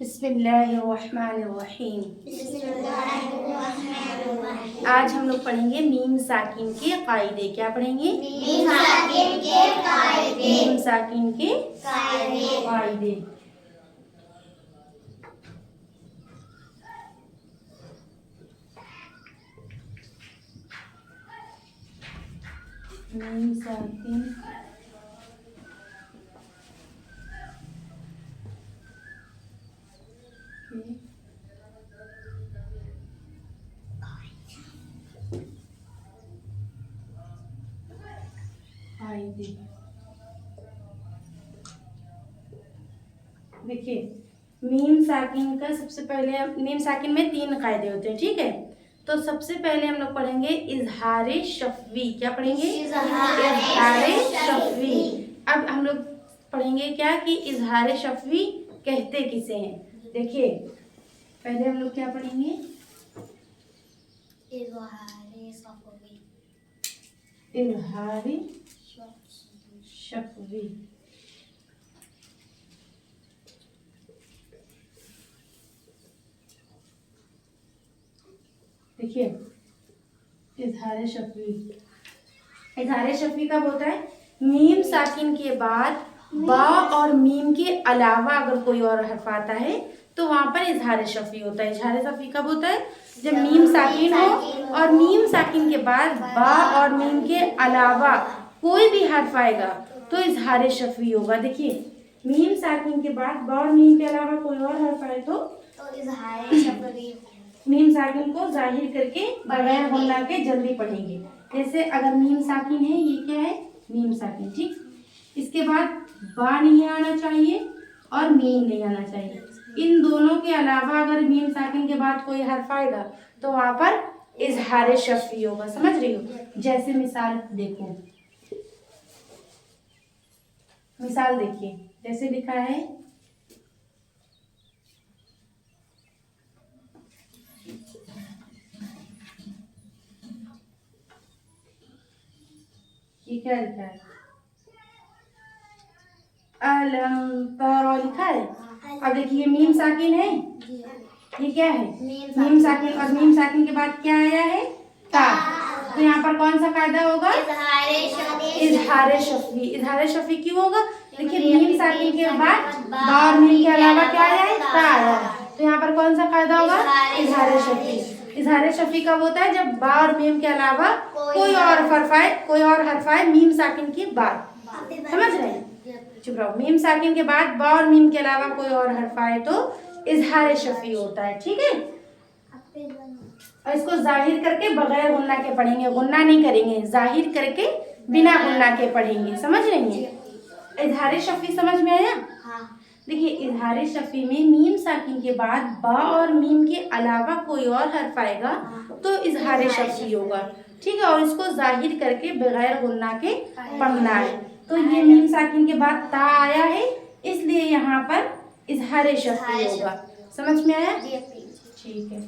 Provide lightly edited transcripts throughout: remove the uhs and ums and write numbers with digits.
बिस्मिल्लाहिर्रहमानिर्रहीम। आज हम लोग पढ़ेंगे मीम साकिन के कायदे। क्या पढ़ेंगे? मीम साकिन के कायदे। मीम साकिन के कायदे। मीम साकिन कायदे। देखिए, मीम साकिन का सबसे पहले, मीम साकिन में 3 कायदे होते हैं, ठीक है। तो सबसे पहले हम लोग पढ़ेंगे इजहारे शफवी। क्या पढ़ेंगे? इजहारे शफवी। अब हम लोग पढ़ेंगे क्या कि इजहारे शफवी कहते किसे हैं। देखिए, पहले हम लोग क्या पढ़ेंगे? इजहारे शफवी। इजहारे शफवी। देखिए, इजहारे शफवी, इजहारे शफवी कब होता है? मीम साकिन के बाद बा और मीम के अलावा अगर कोई और हर्फ आता है तो वहां पर इजहारे शफवी होता है। इजहारे शफवी कब होता है? जब मीम साकिन हो और मीम साकिन के बाद बा और मीम के अलावा कोई भी हर्फ आएगा तो इजहारे शफवी होगा। देखिए, मीम साकिन के बाद बा और मीम के अलावा कोई और हर्फ आए तो इजहारे शफवी। मीम साकिन को जाहिर करके बगैर गुन्ना के जल्दी पढ़ेंगे। जैसे अगर मीम साकिन है, ये क्या है? मीम साकिन, ठीक। इसके बाद बा नहीं आना चाहिए और मीम नहीं आना चाहिए। इन दोनों के अलावा अगर मीम साकिन के बाद कोई हर्फ आएगा तो वहां पर इजहारे शफवी होगा। समझ रही हो? जैसे मिसाल देखो, मिसाल देखिए, जैसे लिखा है ये क्या लिखा है? अलम तरा लिखा है। अब देखिए, मीम साकिन है, ये क्या है? मीम साकिन। और मीम साकिन के बाद क्या आया है? ता। तो यहाँ पर कौन सा कायदा होगा? इजहारे शफवी। इजहारे शफवी क्यों होगा? देखिए, मीम साकिन के बाद बा और मीम के अलावा क्या आया है? ता आया है। तो यहाँ पर कौन सा कायदा होगा? इजहारे शफवी। इजहारे शफवी कब होता है? जब बा और मीम के अलावा कोई और हर्फ आए मीम साकिन के बाद। समझ रहे हैं? चुप रहो। मीम साकिन के बाद बा और मीम के अलावा कोई और हर्फ आए तो इजहारे शफवी होता है, ठीक है। और इसको जाहिर करके बगैर गुन्ना के पढ़ेंगे, गुन्ना नहीं करेंगे, जाहिर करके बिना गुन्ना के पढ़ेंगे। समझ रही हैं? इजहारे शफवी समझ में आया? हाँ। देखिए, इजहारे शफवी में मीम साकिन के बाद बा और मीम के अलावा कोई और हर्फ आएगा तो इजहारे शफवी होगा, ठीक है। और इसको जाहिर करके बगैर गुन्ना के पढ़ना है। तो ये मीम साकिन के बाद ता आया है, इसलिए यहाँ पर इजहारे शफवी होगा। समझ में आया? ठीक है।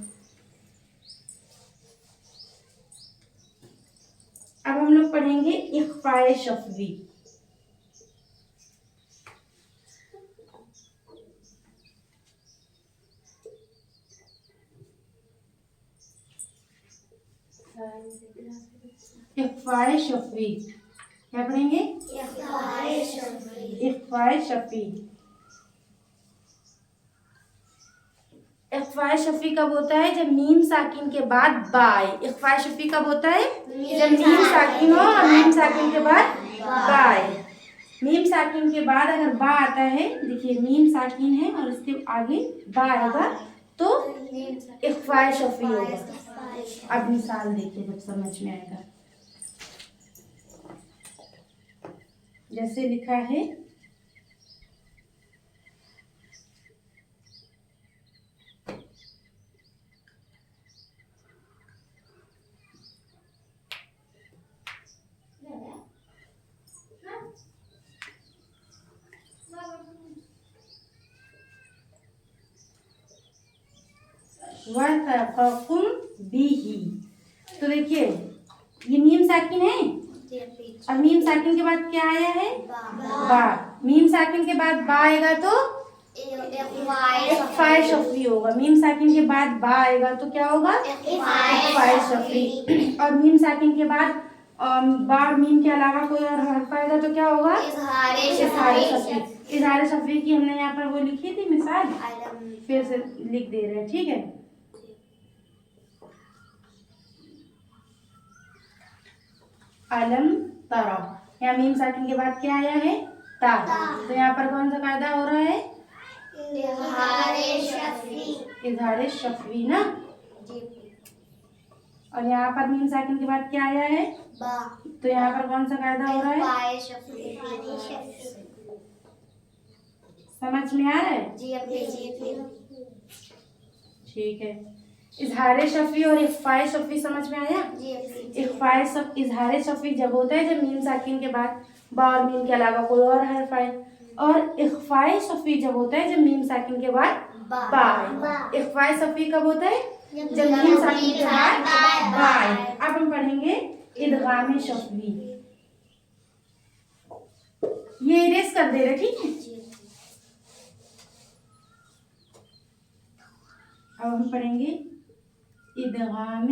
अब हम लोग पढ़ेंगे इख्फाए शफवी। इख्फाए शफवी क्या पढ़ेंगे? इख्फाए शफवी। इख्फाए शफवी। इख्फाए शफवी कब होता है? जब मीम साकिन के बाद बा आए। इख्फाए शफवी कब होता है? जब मीम साकिन हो और मीम साकिन के बाद बा आए। मीम साकिन के बाद अगर बा आता है, देखिए मीम साकिन है और इसके आगे बा आएगा तो इख्फाए शफवी होगा। अब मिसाल देखिए, जब समझ में आएगा। जैसे लिखा है वतक़कुम बिही। तो देखिए, ये मीम साकिन है और मीम साकिन के बाद क्या आया है? बा। मीम साकिन के बाद बा आएगा तो इख्फाए इख्फाए शफवी होगा। मीम साकिन के बाद बा आएगा तो क्या होगा? इख्फाए शफवी। और मीम साकिन के बाद बा और मीम के अलावा कोई और हर्फ आएगा तो क्या होगा? इज़हारे शफवी। इज़हारे शफवी की हमने यहाँ पर वो लिखी थी मिसाल, फिर से लिख दे रहे हैं, ठीक है। अलम तरा, यहाँ मीम साकिन के बाद क्या आया है? ता। तो यहाँ पर कौन सा कायदा हो रहा है? इज़हारे शफवी ना। और यहाँ पर मीम साकिन के बाद क्या आया है? बा। तो यहाँ पर कौन सा कायदा हो रहा है? समझ में आ रहा है? ठीक है। इज़हारे शफवी और इख्फाए शफवी समझ में आया? इज़हारे शफवी जब होता है जब मीम साकिन के बाद बा और मीम के अलावा कोई और हर्फ आए, और इख्फाए शफवी जब होता है जब मीम साकिन के बाद बा आए। इख्फाए शफवी कब होता है? जब मीम साकिन के बाद बा आए। अब हम पढ़ेंगे इदगाम शफवी। ये इरेज कर दे रहे, ठीक है। अब हम पढ़ेंगे इदगाम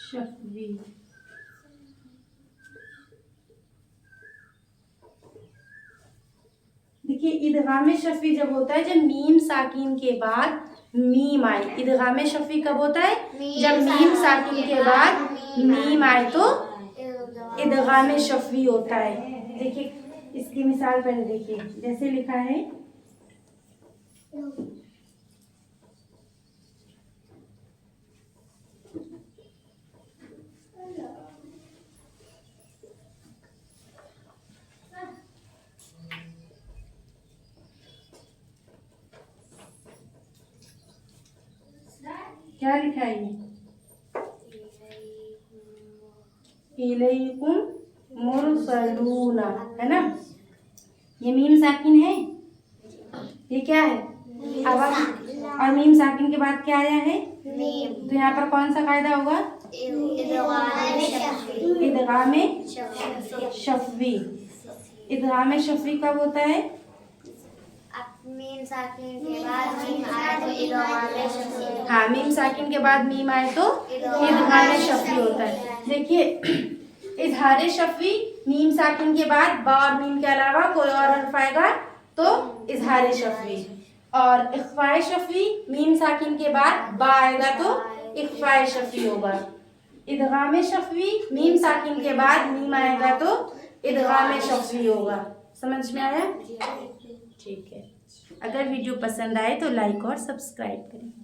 शफवी। देखिए इदगाम शफवी जब होता है जब मीम साकिन के बाद मीम आए। इदगाम शफवी कब होता है? जब मीम साकिन के बाद मीम आए तो इदगाम शफवी होता है। देखिए इसकी मिसाल पहले देखिए, जैसे लिखा है क्या लिखा है? ये इलैकुम मुरसलूना है ना। ये मीम साकिन है, ये क्या है? आवाज। और मीम साकिन के बाद क्या आया है? तो यहाँ पर कौन सा कायदा होगा? इदगाम शफवी। इदगाम शफवी कब होता है? मीम साकिन के बाद मीम आए तो इदगाम शफवी। हाँ, मीम साकिन के बाद मीम आए तो इदगाम शफवी होता है। देखिए इज़हारे शफवी मीम साकिन के बाद बा और मीम के अलावा कोई और हर्फ आएगा तो इज़हारे शफवी। और इख्फाए शफवी मीम साकिन के बाद बा आएगा तो इख्फाए शफवी होगा। इदगाम शफवी मीम साकिन के बाद मीम आएगा तो इदगाम शफवी होगा। समझ में आया? ठीक है। अगर वीडियो पसंद आए तो लाइक और सब्सक्राइब करें।